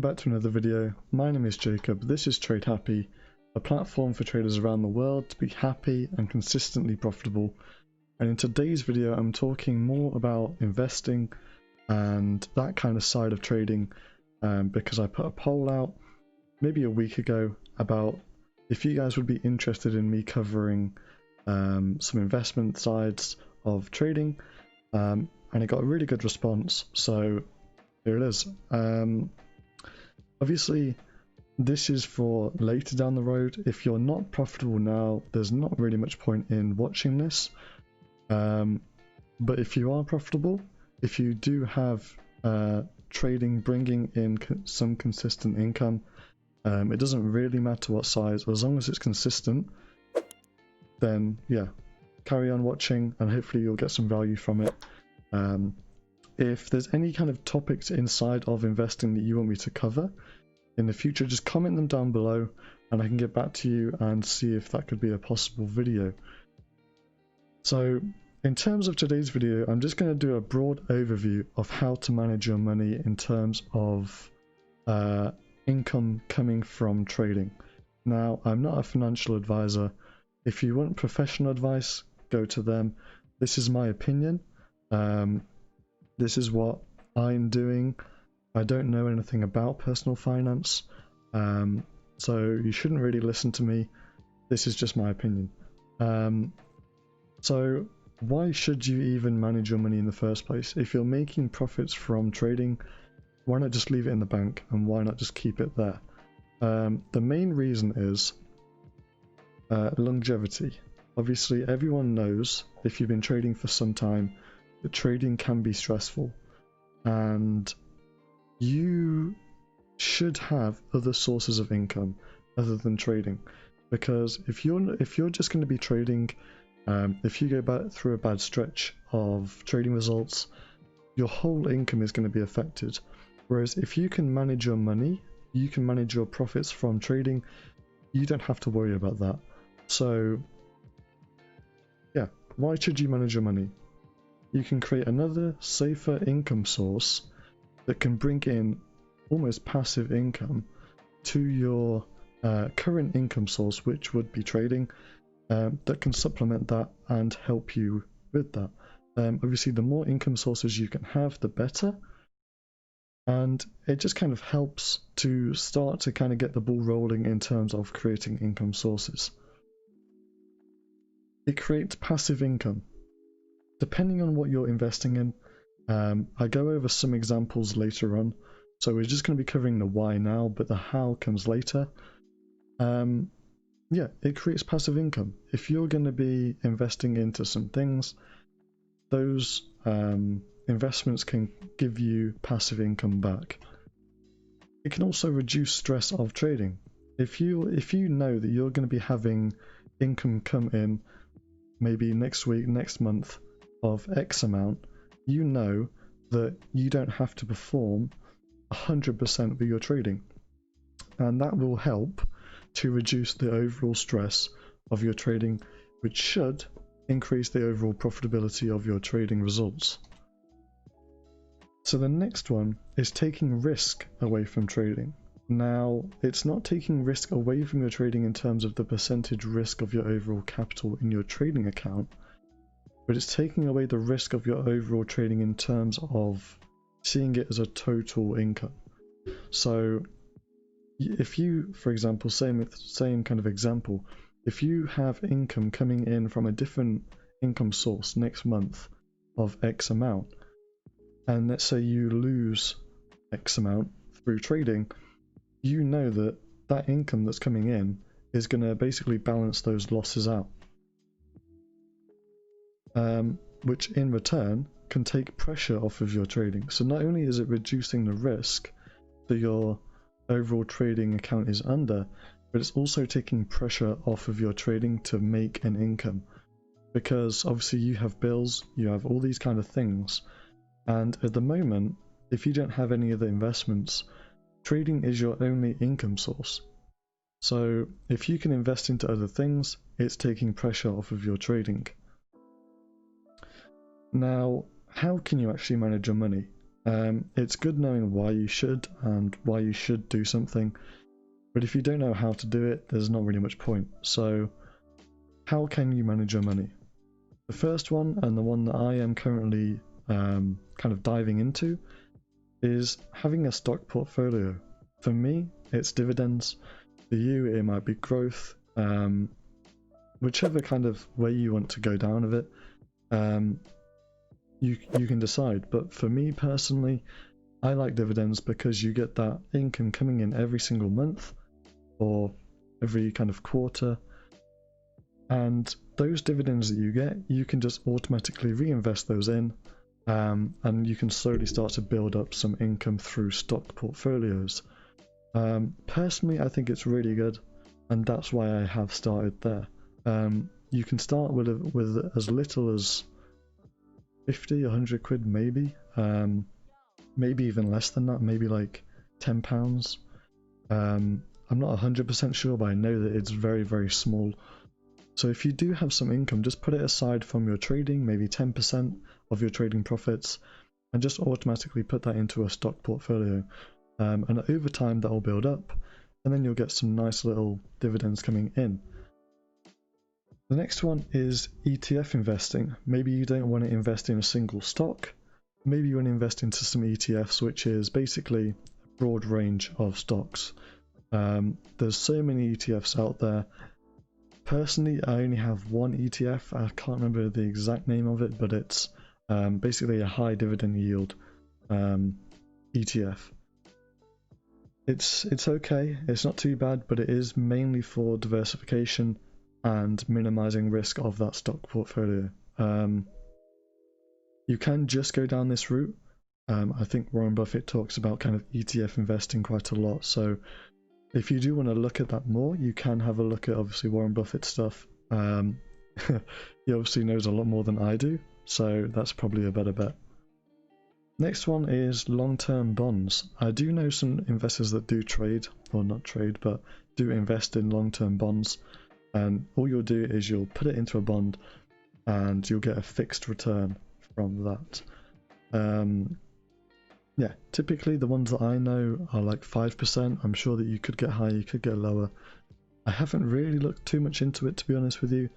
back to another video. My name is Jacob, this is TradeHappy, a platform for traders around the world to be happy and consistently profitable. And in today's video I'm talking more about investing and that kind of side of trading, because I put a poll out maybe a week ago about if you guys would be interested in me covering some investment sides of trading, and it got a really good response, so here it is. Obviously this is for later down the road. If you're not profitable now, there's not really much point in watching this, but if you are profitable, if you do have trading bringing in some consistent income, it doesn't really matter what size, as long as it's consistent, then yeah, carry on watching and hopefully you'll get some value from it. If there's any kind of topics inside of investing that you want me to cover in the future, just comment them down below and I can get back to you and see if that could be a possible video. So in terms of today's video, I'm just going to do a broad overview of how to manage your money in terms of income coming from trading. Now, I'm not a financial advisor. If you want professional advice, go to them. This is my opinion. This is what I'm doing. I don't know anything about personal finance, so you shouldn't really listen to me. This is just my opinion. So why should you even manage your money in the first place? If you're making profits from trading, why not just leave it in the bank, and why not just keep it there? The main reason is longevity. Obviously everyone knows, if you've been trading for some time, that trading can be stressful, and you should have other sources of income other than trading, because if you're just going to be trading, if you go back through a bad stretch of trading results, your whole income is going to be affected. Whereas if you can manage your money, you can manage your profits from trading, you don't have to worry about that. So yeah, why should you manage your money? You can create another safer income source that can bring in almost passive income to your current income source, which would be trading, that can supplement that and help you with that. Obviously the more income sources you can have, the better, and it just kind of helps to start to kind of get the ball rolling in terms of creating income sources. It creates passive income depending on what you're investing in. I go over some examples later on, so we're just going to be covering the why now, but the how comes later. Yeah, it creates passive income. If you're going to be investing into some things, those investments can give you passive income back. It can also reduce stress of trading. If you know that you're going to be having income come in maybe next week, next month, of X amount, you know that you don't have to perform 100% with your trading, and that will help to reduce the overall stress of your trading, which should increase the overall profitability of your trading results. So the next one is taking risk away from trading. Now, it's not taking risk away from your trading in terms of the percentage risk of your overall capital in your trading account, but it's taking away the risk of your overall trading in terms of seeing it as a total income. So if you, for example, same kind of example, if you have income coming in from a different income source next month of X amount, and let's say you lose X amount through trading, you know that that income that's coming in is going to basically balance those losses out. Which in return can take pressure off of your trading. So not only is it reducing the risk that your overall trading account is under, but it's also taking pressure off of your trading to make an income, because obviously you have bills, you have all these kind of things, and at the moment, if you don't have any other investments, trading is your only income source. So if you can invest into other things, it's taking pressure off of your trading. Now, how can you actually manage your money? It's good knowing why you should and why you should do something, but if you don't know how to do it, there's not really much point. So how can you manage your money? The first one, and the one that I am currently kind of diving into, is having a stock portfolio. For me, it's dividends. For you, it might be growth. Whichever kind of way you want to go down of it, you can decide. But for me personally, I like dividends because you get that income coming in every single month or every kind of quarter, and those dividends that you get, you can just automatically reinvest those in, and you can slowly start to build up some income through stock portfolios. Personally, I think it's really good, and that's why I have started there. You can start with as little as 50, 100 quid maybe, maybe even less than that, maybe like £10. I'm not 100% sure, but I know that it's very, very small. So if you do have some income, just put it aside from your trading, maybe 10% of your trading profits, and just automatically put that into a stock portfolio. And over time that will build up, and then you'll get some nice little dividends coming in. The next one is ETF investing. Maybe you don't want to invest in a single stock. Maybe you want to invest into some ETFs, which is basically a broad range of stocks. There's so many ETFs out there. Personally, I only have one ETF. I can't remember the exact name of it, but it's basically a high dividend yield ETF. It's okay. It's not too bad, but it is mainly for diversification and minimizing risk of that stock portfolio. You can just go down this route. I think Warren Buffett talks about kind of ETF investing quite a lot. So if you do want to look at that more, you can have a look at obviously Warren Buffett stuff. He obviously knows a lot more than I do, so that's probably a better bet. Next one is long-term bonds. I do know some investors that do trade, or not trade, but do invest in long-term bonds. And all you'll do is you'll put it into a bond and you'll get a fixed return from that. Yeah, typically the ones that I know are like 5%. I'm sure that you could get higher, you could get lower. I haven't really looked too much into it, to be honest with you,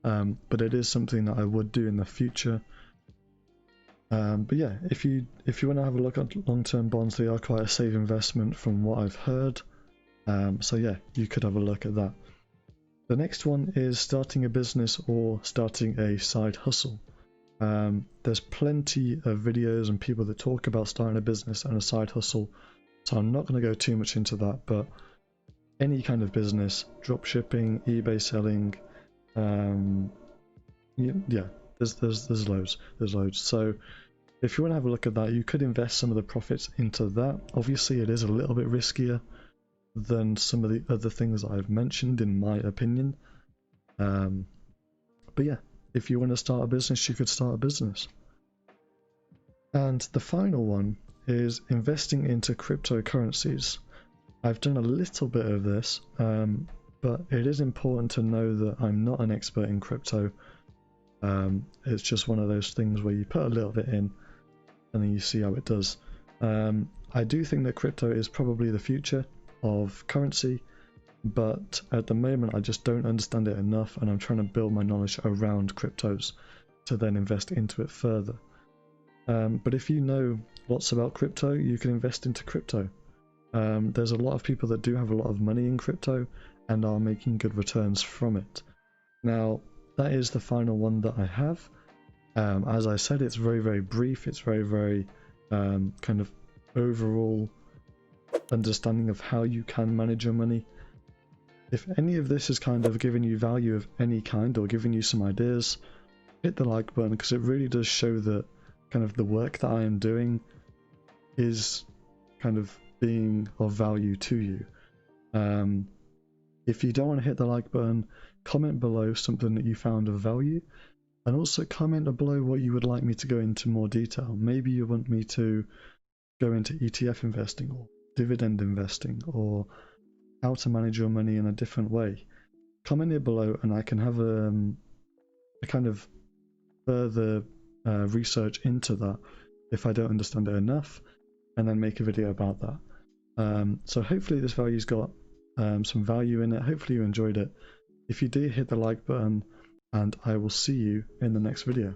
but it is something that I would do in the future. But yeah, if you want to have a look at long-term bonds, they are quite a safe investment from what I've heard. So yeah, you could have a look at that. The next one is starting a business or starting a side hustle. There's plenty of videos and people that talk about starting a business and a side hustle, so I'm not going to go too much into that, but any kind of business, drop shipping, eBay selling, yeah, there's loads. So if you want to have a look at that, you could invest some of the profits into that. Obviously it is a little bit riskier than some of the other things that I've mentioned, in my opinion, but yeah, if you want to start a business, you could start a business. And the final one is investing into cryptocurrencies. I've done a little bit of this, but it is important to know that I'm not an expert in crypto. It's just one of those things where you put a little bit in and then you see how it does. I do think that crypto is probably the future of currency, but at the moment I just don't understand it enough, and I'm trying to build my knowledge around cryptos to then invest into it further. But if you know lots about crypto, you can invest into crypto. There's a lot of people that do have a lot of money in crypto and are making good returns from it. Now, that is the final one that I have. As I said, it's very, very brief. It's very, very kind of overall understanding of how you can manage your money. If any of this has kind of given you value of any kind or given you some ideas, hit the like button, because it really does show that kind of the work that I am doing is kind of being of value to you. If you don't want to hit the like button, comment below something that you found of value, and also comment below what you would like me to go into more detail. Maybe you want me to go into ETF investing or dividend investing, or how to manage your money in a different way. Comment it below and I can have a kind of further research into that if I don't understand it enough, and then make a video about that. So hopefully this video's got some value in it. Hopefully you enjoyed it. If you do, hit the like button, and I will see you in the next video.